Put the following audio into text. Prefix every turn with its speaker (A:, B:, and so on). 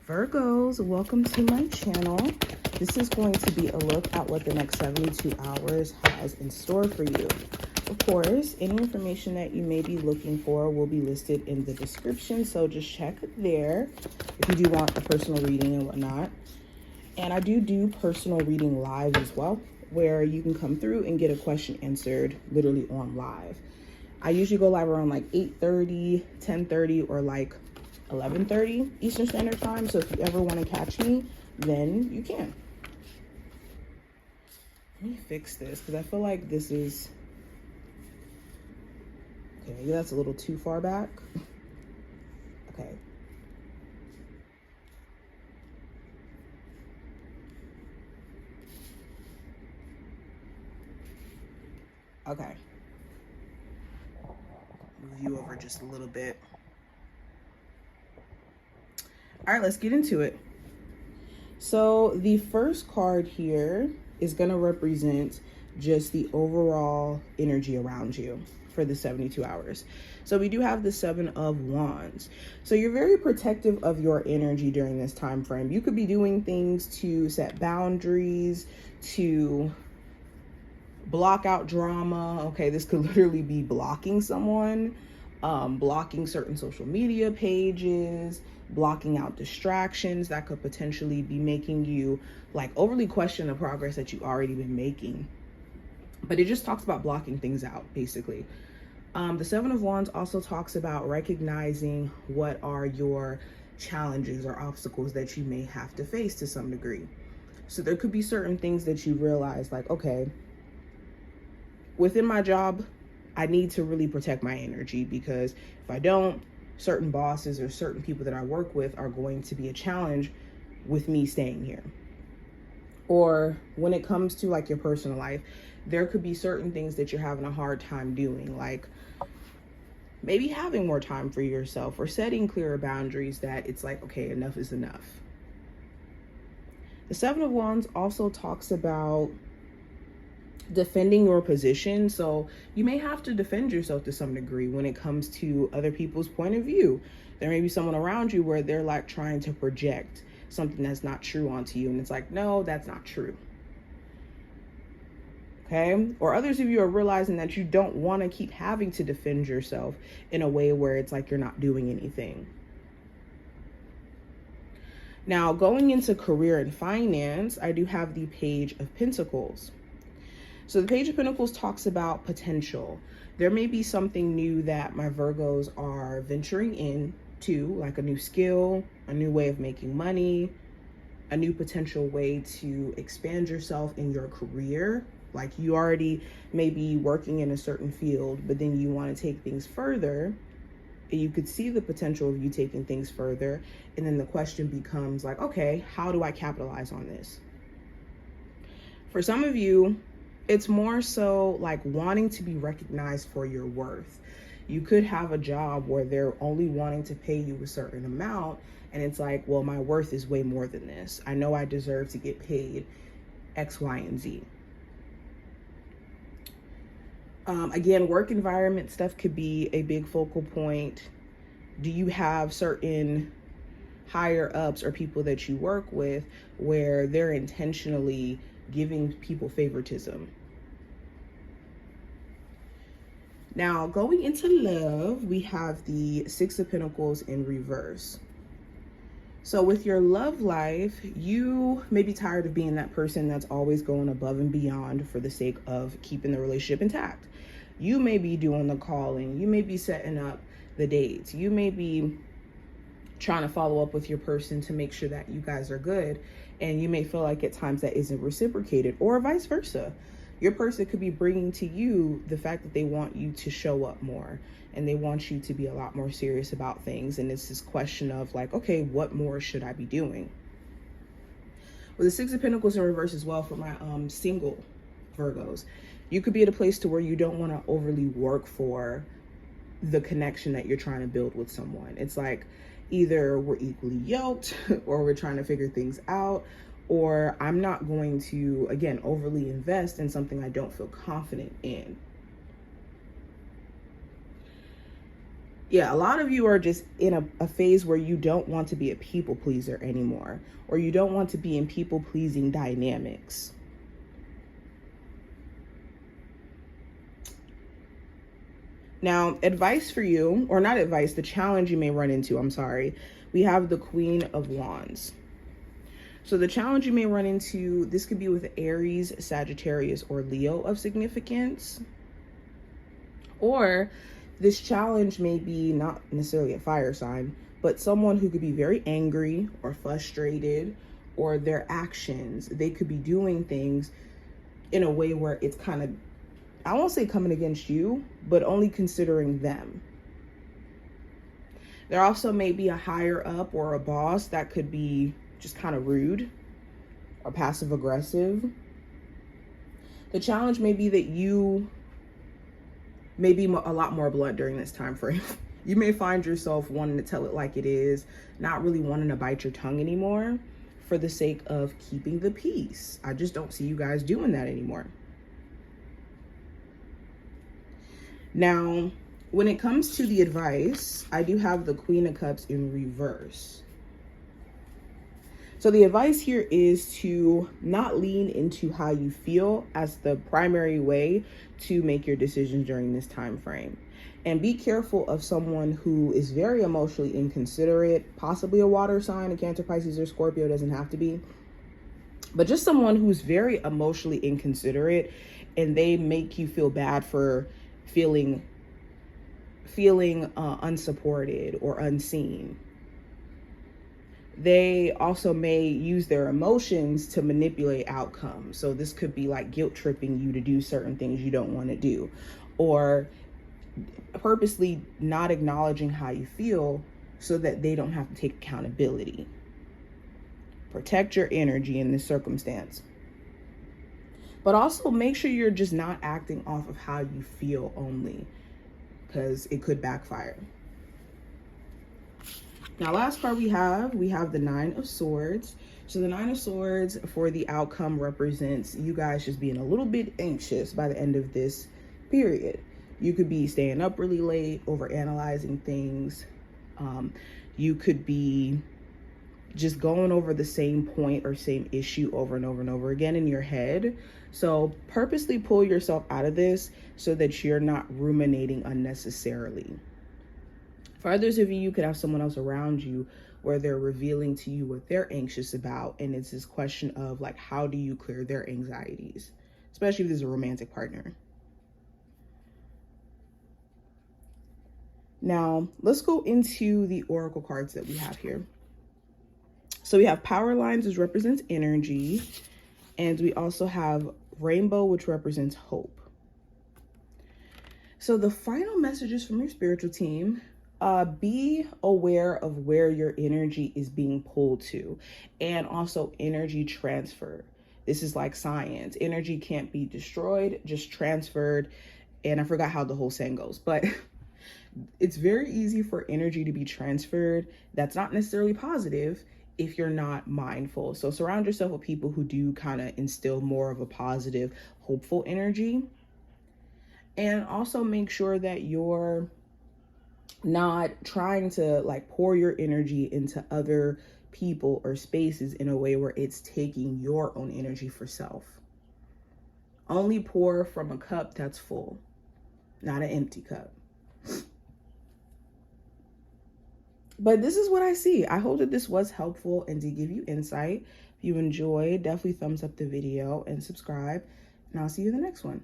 A: Virgos, welcome to my channel. This is going to be a look at what the next 72 hours has in store for you. Of course, any information that you may be looking for will be listed in the description, so just check there if you do want a personal reading and whatnot. And I do personal reading live as well, where you can come through and get a question answered literally on live. I usually go live around like 8:30, 10:30, or like 11:30 Eastern Standard Time. So if you ever want to catch me, then you can. Let me fix this because I feel like this is, okay, maybe that's a little too far back. Okay. Okay. Move you over just a little bit. All right, let's get into it. So the first card here is going to represent just the overall energy around you for the 72 hours. So we do have the 7 of Wands. So you're very protective of your energy during this time frame. You could be doing things to set boundaries, to block out drama. Okay, this could literally be blocking someone, blocking certain social media pages, blocking out distractions that could potentially be making you like overly question the progress that you've already been making. But it just talks about blocking things out, basically. The 7 of Wands also talks about recognizing what are your challenges or obstacles that you may have to face to some degree. So there could be certain things that you realize, like, okay, within my job, I need to really protect my energy, because if I don't, certain bosses or certain people that I work with are going to be a challenge with me staying here. Or when it comes to like your personal life, there could be certain things that you're having a hard time doing, like maybe having more time for yourself or setting clearer boundaries that it's like, okay, enough is enough. The 7 of Wands also talks about defending your position. So you may have to defend yourself to some degree when it comes to other people's point of view. There may be someone around you where they're like trying to project something that's not true onto you, and it's like, no, that's not true. Okay? Or others of you are realizing that you don't want to keep having to defend yourself in a way where it's like you're not doing anything. Now, going into career and finance, I do have the Page of Pentacles. So the Page of Pentacles talks about potential. There may be something new that my Virgos are venturing into, like a new skill, a new way of making money, a new potential way to expand yourself in your career. Like you already may be working in a certain field, but then you want to take things further, and you could see the potential of you taking things further. And then the question becomes like, okay, how do I capitalize on this? For some of you, it's more so like wanting to be recognized for your worth. You could have a job where they're only wanting to pay you a certain amount, and it's like, well, my worth is way more than this. I know I deserve to get paid X, Y, and Z. Again, work environment stuff could be a big focal point. Do you have certain higher ups or people that you work with where they're intentionally giving people favoritism? Now, going into love, we have the 6 of Pentacles in reverse. So with your love life, you may be tired of being that person that's always going above and beyond for the sake of keeping the relationship intact. You may be doing the calling. You may be setting up the dates. You may be trying to follow up with your person to make sure that you guys are good. And you may feel like at times that isn't reciprocated, or vice versa. Your person could be bringing to you the fact that they want you to show up more, and they want you to be a lot more serious about things. And it's this question of like, okay, what more should I be doing? With the 6 of Pentacles in reverse as well for my single Virgos, you could be at a place to where you don't want to overly work for the connection that you're trying to build with someone. It's like either we're equally yoked or we're trying to figure things out, or I'm not going to, again, overly invest in something I don't feel confident in. Yeah, a lot of you are just in a phase where you don't want to be a people pleaser anymore, or you don't want to be in people pleasing dynamics. Now, advice for you, or not advice, the challenge you may run into, I'm sorry. We have the Queen of Wands. So the challenge you may run into, this could be with Aries, Sagittarius, or Leo of significance. Or this challenge may be not necessarily a fire sign, but someone who could be very angry or frustrated, or their actions, they could be doing things in a way where it's kind of, I won't say coming against you, but only considering them. There also may be a higher up or a boss that could be just kind of rude or passive aggressive. The challenge may be that you may be a lot more blunt during this time frame. You may find yourself wanting to tell it like it is, not really wanting to bite your tongue anymore for the sake of keeping the peace. I just don't see you guys doing that anymore. Now, when it comes to the advice, I do have the Queen of Cups in reverse. So the advice here is to not lean into how you feel as the primary way to make your decisions during this time frame. And be careful of someone who is very emotionally inconsiderate, possibly a water sign, a Cancer, Pisces, or Scorpio, doesn't have to be. But just someone who's very emotionally inconsiderate, and they make you feel bad for feeling unsupported or unseen. They also may use their emotions to manipulate outcomes. So this could be like guilt tripping you to do certain things you don't want to do, or purposely not acknowledging how you feel so that they don't have to take accountability. Protect your energy in this circumstance. But also make sure you're just not acting off of how you feel only, because it could backfire. Now, last card we have the Nine of Swords. So the Nine of Swords for the outcome represents you guys just being a little bit anxious by the end of this period. You could be staying up really late, overanalyzing things. You could be just going over the same point or same issue over and over and over again in your head. So purposely pull yourself out of this so that you're not ruminating unnecessarily. For others of you, you could have someone else around you where they're revealing to you what they're anxious about. And it's this question of like, how do you clear their anxieties? Especially if there's a romantic partner. Now, let's go into the oracle cards that we have here. So we have power lines, which represents energy. And we also have rainbow, which represents hope. So the final messages from your spiritual team, be aware of where your energy is being pulled to, and also energy transfer. This is like science. Energy can't be destroyed, just transferred. And I forgot how the whole saying goes, but it's very easy for energy to be transferred. That's not necessarily positive if you're not mindful. So surround yourself with people who do kind of instill more of a positive, hopeful energy. And also make sure that you're not trying to like pour your energy into other people or spaces in a way where it's taking your own energy for self. Only pour from a cup that's full, not an empty cup. But this is what I see. I hope that this was helpful and to give you insight. If you enjoyed, definitely thumbs up the video and subscribe. And I'll see you in the next one.